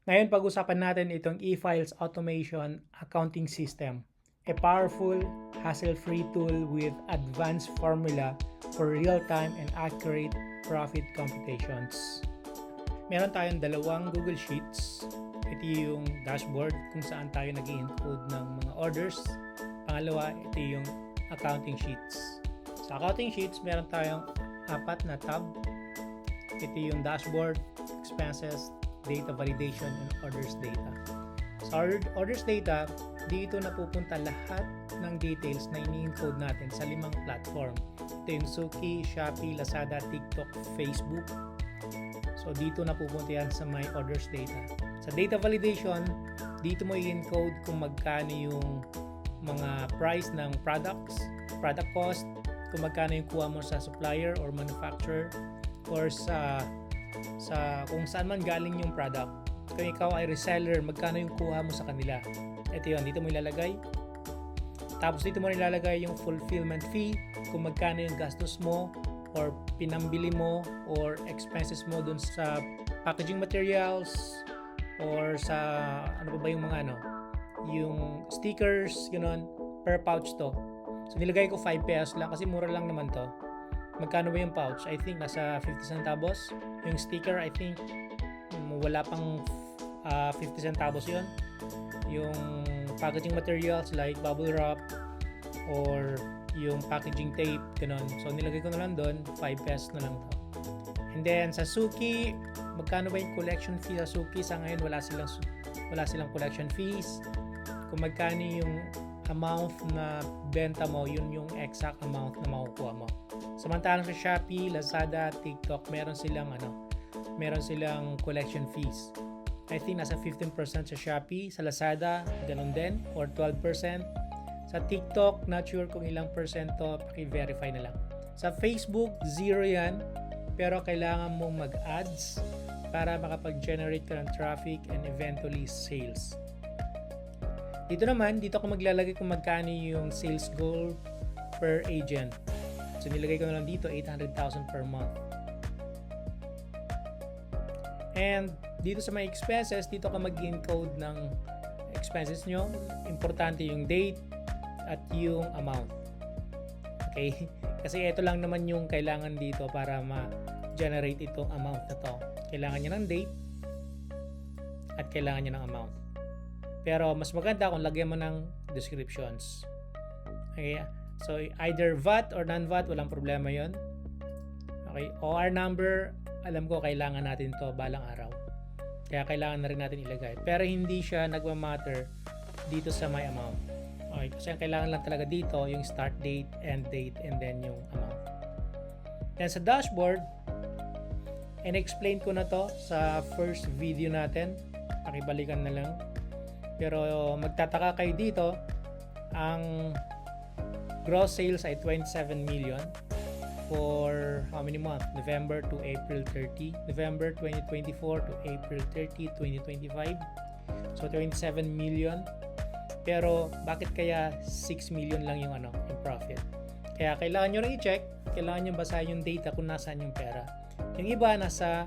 Ngayon pag-usapan natin itong e-files automation accounting system. A powerful, hassle-free tool with advanced formula for real-time and accurate profit computations. Meron tayong dalawang Google Sheets. Ito yung dashboard kung saan tayo nag-encode ng mga orders. Pangalawa, ito yung accounting sheets. Sa accounting sheets, meron tayong 4 na tab. Ito yung dashboard, expenses, data validation, and orders data. Sa orders data, dito napupunta lahat ng details na ini-encode natin sa 5 platform. Ito yung Suki, Shopee, Lazada, TikTok, Facebook. So dito napupunta yan sa my orders data. Sa data validation, dito mo i-encode kung magkano yung mga price ng products, product cost, kung magkano yung kuha mo sa supplier or manufacturer, or sa kung saan man galing yung product. Kung ikaw ay reseller, magkano yung kuha mo sa kanila. Ito yun, dito mo ilalagay. Tapos dito mo ilalagay yung fulfillment fee, kung magkano yung gastos mo or pinambili mo or expenses mo dun sa packaging materials or sa ano pa ba yung mga yung stickers, gano'n, per pouch to. So nilagay ko 5 pesos lang kasi mura lang naman to. Magkano ba yung pouch? I think nasa 50 centavos. Yung sticker, I think wala pang 50 centavos yun. Yung packaging materials like bubble wrap or yung packaging tape, ganun. So nilagay ko na lang doon, 5 pesos na lang to. And then sa Suki, magkano ba yung collection fee sa Suki? Sa ngayon wala silang collection fees. Kung magkano yung amount na benta mo, yun yung exact amount na makukuha mo. Samantalang sa Shopee, Lazada, TikTok, meron silang collection fees. I think nasa 15% sa Shopee, sa Lazada, ganun din, or 12%. Sa TikTok, not sure kung ilang percento, paki-verify na lang. Sa Facebook, 0 yan, pero kailangan mong mag-ads para makapag-generate ka ng traffic and eventually sales. Dito naman, dito ako maglalagay kung magkano yung sales goal per agent. So nilagay ko na lang dito 800,000 per month. And dito sa mga expenses, dito ka mag-encode ng expenses nyo. Importante yung date at yung amount. Okay? Kasi ito lang naman yung kailangan dito para ma-generate itong amount na to. Kailangan nyo ng date at kailangan nyo ng amount. Pero mas maganda kung lagyan mo ng descriptions. Okay? So either VAT or non-VAT, walang problema yon. Okay? OR number, alam ko kailangan natin to balang araw. Kaya kailangan na rin natin ilagay. Pero hindi siya nagmamatter dito sa my amount. Okay? Kasi ang kailangan lang talaga dito yung start date, end date, and then yung amount. Then sa dashboard, in-explain ko na to sa first video natin. Pakibalikan na lang. Pero magtataka kayo dito, ang gross sales ay 27 million for how many months? November to April 30. November 2024 to April 30, 2025. So 27 million. Pero bakit kaya 6 million lang yung yung profit? Kaya kailangan nyo rin i-check, kailangan nyo basahin yung data kung nasaan yung pera. Yung iba nasa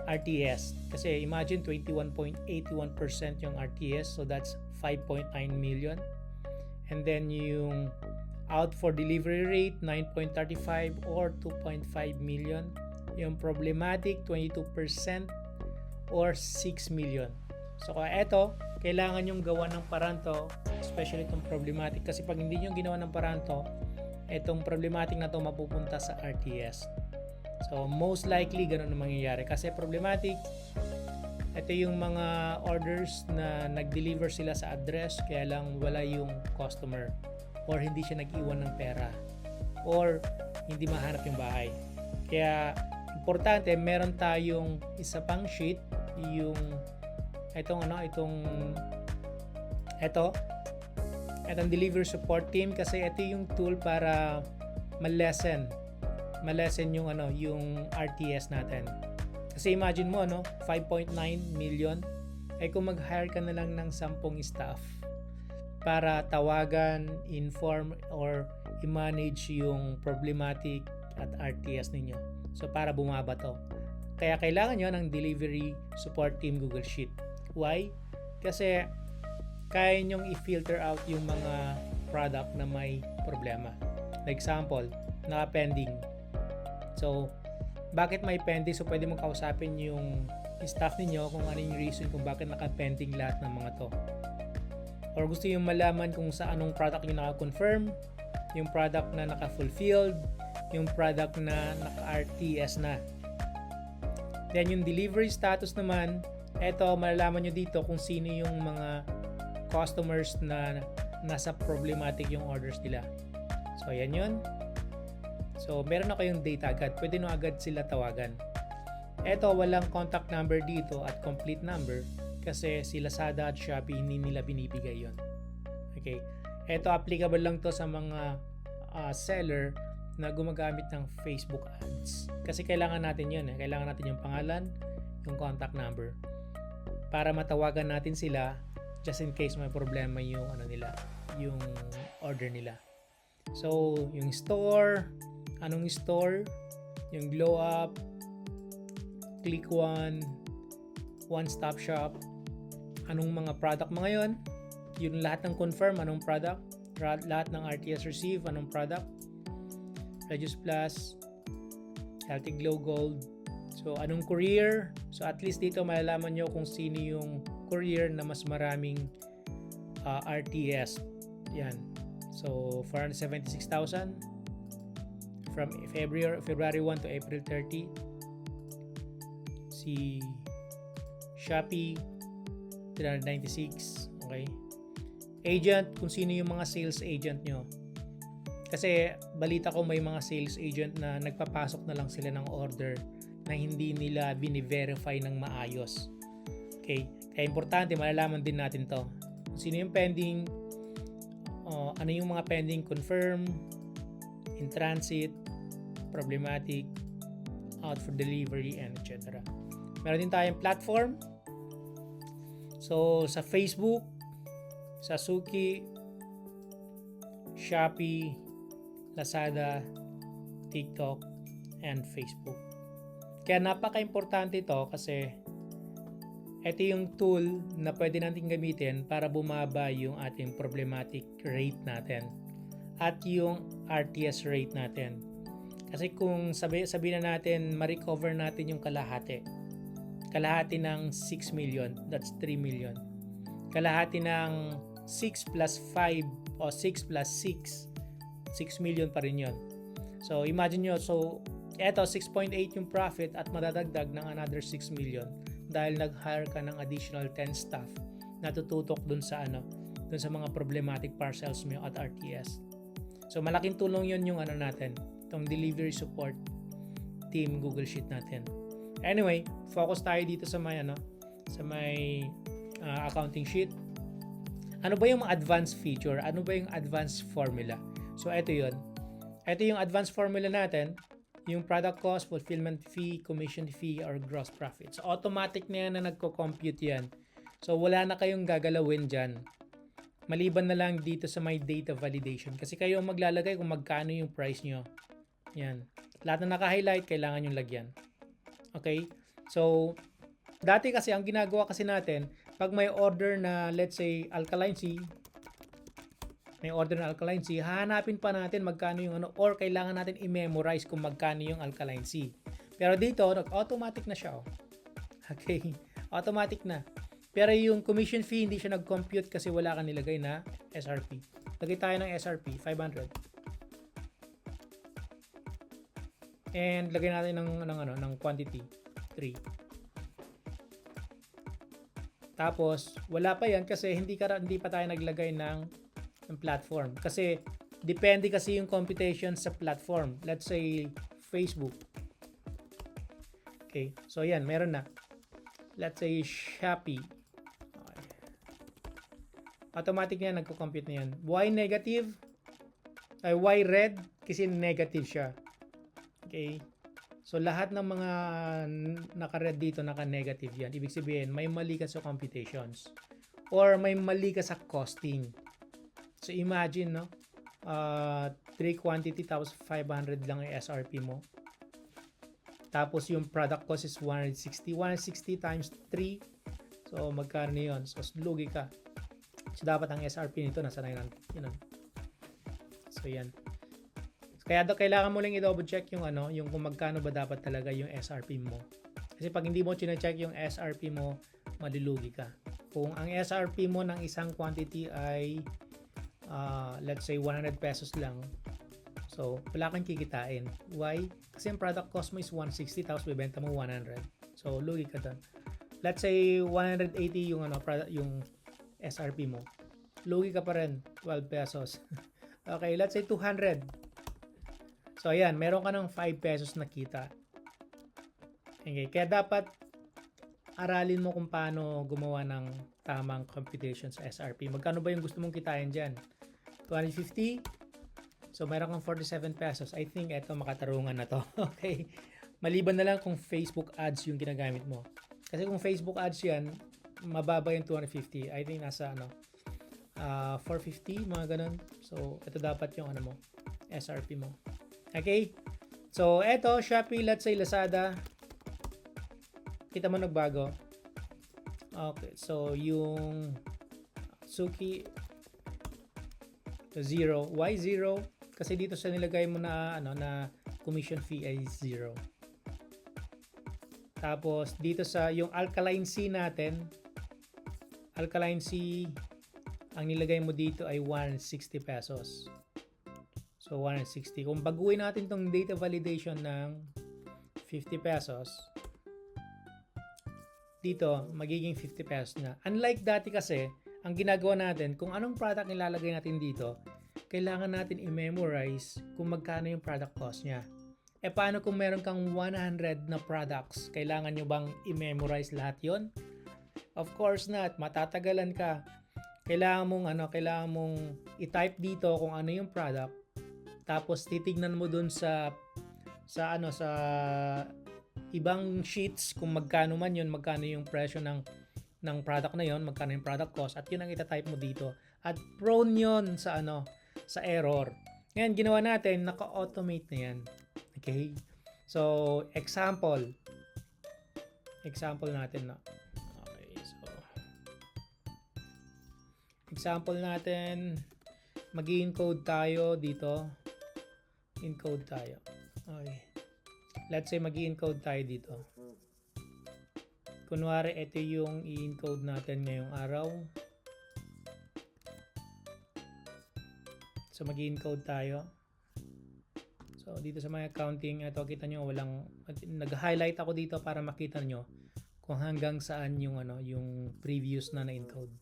RTS. Kasi imagine 21.81% yung RTS, so that's 5.9 million. And then yung out for delivery rate 9.35 or 2.5 million. Yung problematic 22% or 6 million. So kaya eto, kailangan yung gawa ng paraan to, especially itong problematic, kasi pag hindi nyo ginawa ng paraan to, itong problematic na to mapupunta sa RTS. So most likely ganun ang mangyayari kasi problematic, ito yung mga orders na nag-deliver sila sa address kaya lang wala yung customer or hindi siya nag-iwan ng pera or hindi mahanap yung bahay. Kaya importante meron tayong isa pang sheet, yung itong delivery support team, kasi ito yung tool para malesen yung yung RTS natin. Kasi imagine mo 5.9 million ay kung mag-hire ka na lang ng 10 staff para tawagan, inform or i-manage yung problematic at RTS ninyo. So para bumaba to. Kaya kailangan nyo ng delivery support team Google Sheet. Why? Kasi kaya nyong i-filter out yung mga product na may problema. For example, naka-pending. So, bakit may pending? So, pwede mong kausapin yung staff ninyo kung ano yung reason kung bakit naka-pending lahat ng mga to. Or gusto yung malaman kung sa anong product yung naka-confirm, yung product na naka-fulfilled, yung product na naka-RTS na. Then yung delivery status naman, eto malalaman nyo dito kung sino yung mga customers na nasa problematic yung orders nila. So ayan yun. So meron na kayong data agad, pwede nyo agad sila tawagan. Eto walang contact number dito at complete number kasi si Lazada at Shopee hindi nila binibigay yon. Okay. Ito applicable lang to sa mga seller na gumagamit ng Facebook ads. Kasi kailangan natin yun. Kailangan natin yung pangalan, yung contact number para matawagan natin sila just in case may problema yung yung order nila. So, yung store, anong store, yung Glow Up, Click One, One Stop Shop, anong mga product mga yon, yung lahat ng confirm, anong product, lahat ng RTS receive, anong product, Regius Plus, Healthy Glow Gold, so anong courier, so at least dito malalaman nyo kung sino yung courier na mas maraming RTS, yan, so 476,000 from February 1 to April 30, si Shopee 396. Okay. Agent, kung sino yung mga sales agent nyo. Kasi balita ko may mga sales agent na nagpapasok na lang sila ng order na hindi nila bini-verify ng maayos. Okay. Kaya importante malalaman din natin to. Kung sino yung pending, ano yung mga pending confirm, in transit, problematic, out for delivery, and etc. Meron din tayong platform. So, sa Facebook, sa Suki, Shopee, Lazada, TikTok, and Facebook. Kaya napaka-importante ito kasi ito yung tool na pwede natin gamitin para bumaba yung ating problematic rate natin at yung RTS rate natin. Kasi kung sabihin na natin ma-recover natin yung kalahati ng 6 million, that's 3 million. Kalahati ng 6 plus 5 o 6 plus 6, 6 million pa rin yun. So imagine nyo, so eto 6.8 yung profit at madadagdag ng another 6 million dahil nag-hire ka ng additional 10 staff na tututok dun sa mga problematic parcels mo at RTS. So malaking tulong yun yung natin, itong delivery support team Google Sheet natin. Anyway, focus tayo dito sa may accounting sheet. Ano ba yung mga advanced feature? Ano ba yung advanced formula? So ito yun. Ito yung advanced formula natin, yung product cost, fulfillment fee, commission fee, or gross profit. So automatic na yan na nagko-compute yan. So wala na kayong gagalawin dyan. Maliban na lang dito sa may data validation. Kasi kayo ang maglalagay kung magkano yung price nyo. Yan. Lahat na naka-highlight, kailangan yung lagyan. Okay? So, dati kasi ang ginagawa kasi natin, pag may order na let's say alkaline sea, hahanapin pa natin magkano yung or kailangan natin i-memorize kung magkano yung alkaline sea. Pero dito, automatic na siya. Okay? Automatic na. Pero yung commission fee, hindi siya nag-compute kasi wala ka nilagay na SRP. Lagay tayo ng SRP, 500. And lagay natin ng quantity 3. Tapos wala pa yan kasi hindi pa tayo naglagay ng platform kasi depende kasi yung computation sa platform. Let's say Facebook. Okay, so yan meron na. Let's say Shopee. Okay. Automatic na nagko-compute na yan. Why negative? Why red? Kasi negative siya. Okay. So lahat ng mga naka-red dito naka-negative yan. Ibig sabihin may mali ka sa computations or may mali ka sa costing. So imagine 3 quantity tapos 500 lang yung SRP mo. Tapos yung product cost is 160. 160 times 3. So magkano yun? So lugi ka. So dapat ang SRP nito nasa 900. Yun. So yan. Kaya kailangan mo lang i-double check yung yung kung magkano ba dapat talaga yung SRP mo. Kasi pag hindi mo chine-check yung SRP mo, malulugi ka. Kung ang SRP mo ng isang quantity ay let's say 100 pesos lang, so wala kang kikitain. Why? Kasi ang product cost mo is 160 tapos bibenta mo 100. So lugi ka doon. Let's say 180 yung yung SRP mo. Lugi ka pa rin 12 pesos. Okay, let's say 200. So ayan, meron ka ng 5 pesos na kita. Okay, kaya dapat aralin mo kung paano gumawa ng tamang computation sa SRP. Magkano ba yung gusto mong kitain dyan? 250? So, meron kang 47 pesos. I think eto makatarungan na to. Okay? Maliban na lang kung Facebook ads yung ginagamit mo. Kasi kung Facebook ads yan, mababa yung 250. I think nasa 450, mga ganun. So, ito dapat yung mo, SRP mo. Okay? So, eto, Shopee, let's say Lazada. Kita mo nagbago. Okay, so yung Suki 0. Why 0? Kasi dito sa nilagay mo na na commission fee ay 0. Tapos dito sa yung Alkaline C natin, Alkaline C ang nilagay mo dito ay 160 pesos. So 160. Kung baguhin natin tong data validation ng 50 pesos, dito magiging 50 pesos na. Unlike dati kasi, ang ginagawa natin, kung anong product nilalagay natin dito, kailangan natin i-memorize kung magkano yung product cost niya. E paano kung meron kang 100 na products? Kailangan nyo bang i-memorize lahat yon? Of course not. Matatagalan ka. Kailangan mong i-type dito kung ano yung product. Tapos titignan mo dun sa ibang sheets kung magkano man yun, magkano yung presyo ng product na yun, magkano yung product cost, at yun ang ita-type mo dito. At prone yun sa sa error. Ngayon, ginawa natin, naka-automate na yan. Okay? So, example natin na. Okay, so example natin, mag-encode tayo dito. Encode tayo. Okay. Let's say mag-encode tayo dito. Kunwari, ito yung i-encode natin ngayong araw. So, mag-encode tayo. So, dito sa mga accounting, ito, kita nyo, nag-highlight ako dito para makita nyo kung hanggang saan yung, yung previous na na-encode.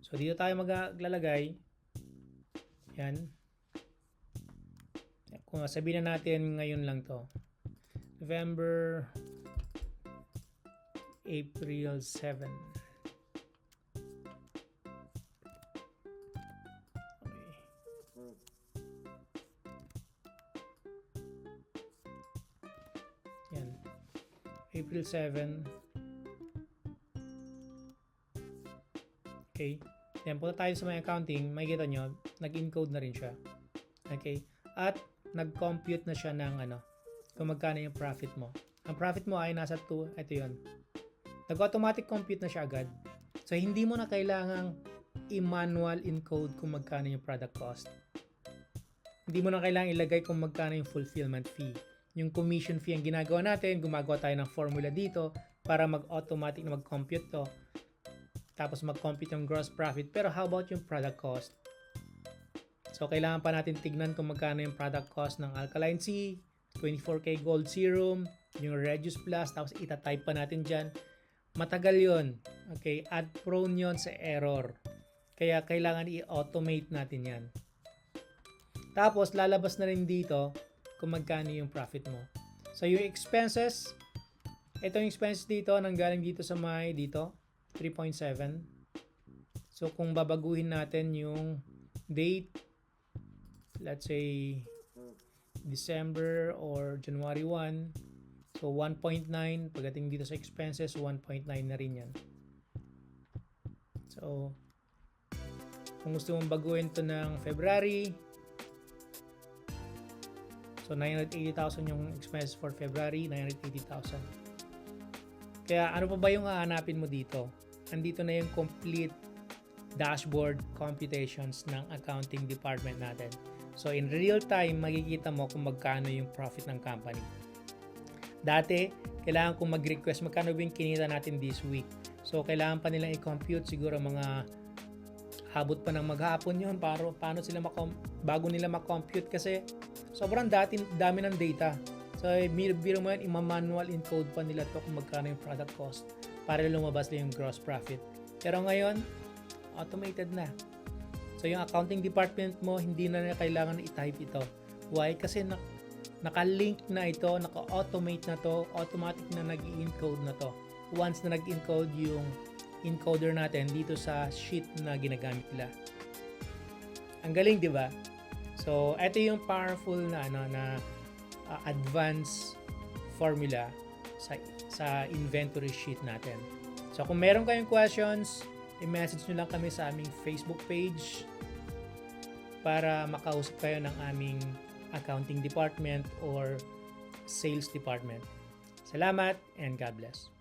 So, dito tayo maglalagay. Yan. Kung sabihin na natin ngayon lang to. November, April 7. Okay. Yan. April 7. Okay. Yan, punta tayo sa may accounting. Makikita nyo, nag-encode na rin siya. Okay. At nag-compute na siya ng kung magkano yung profit mo. Ang profit mo ay nasa 2, ito yun. Nag-automatic compute na siya agad. So, hindi mo na kailangang i-manual encode kung magkano yung product cost. Hindi mo na kailangang ilagay kung magkano yung fulfillment fee. Yung commission fee ang ginagawa natin, gumagawa tayo ng formula dito para mag-automatic na mag-compute to. Tapos mag-compute yung gross profit. Pero how about yung product cost? So, kailangan pa natin tignan kung magkano yung product cost ng Alkaline C, 24K Gold Serum, yung Reduce Plus, tapos itatype pa natin dyan. Matagal yun. Okay? At prone yun sa error. Kaya kailangan i-automate natin yan. Tapos, lalabas na rin dito kung magkano yung profit mo. So, yung expenses, ito yung expenses dito, nanggaling dito sa may dito, 3.7. So, kung babaguhin natin yung date, let's say December or January 1, so 1.9, pagdating dito sa expenses, 1.9 na rin yan. So, kung gusto mong baguhin to ng February, So 980,000 yung expenses for February, 980,000. Kaya ano pa ba yung hahanapin mo dito? Andito na yung complete dashboard computations ng accounting department natin. So in real time, makikita mo kung magkano yung profit ng company. Dati, kailangan kong mag-request magkano ba yung kinita natin this week. So kailangan pa nilang i-compute siguro mga habot pa ng maghapon yun paano sila bago nila ma-compute kasi sobrang dami ng data. So biro mo yan, ima-manual encode pa nila to kung magkano yung product cost para lumabas na yung gross profit. Pero ngayon, automated na. So yung accounting department mo, hindi na kailangan i-type ito. Why? Kasi naka-link na ito, naka-automate na to, automatic na nag-encode na to. Once na nag-encode yung encoder natin dito sa sheet na ginagamit nila. Ang galing, di ba? So, ito yung powerful na advanced formula sa inventory sheet natin. So, kung meron kayong questions, i-message nyo lang kami sa aming Facebook page para makausap kayo ng aming accounting department or sales department. Salamat and God bless.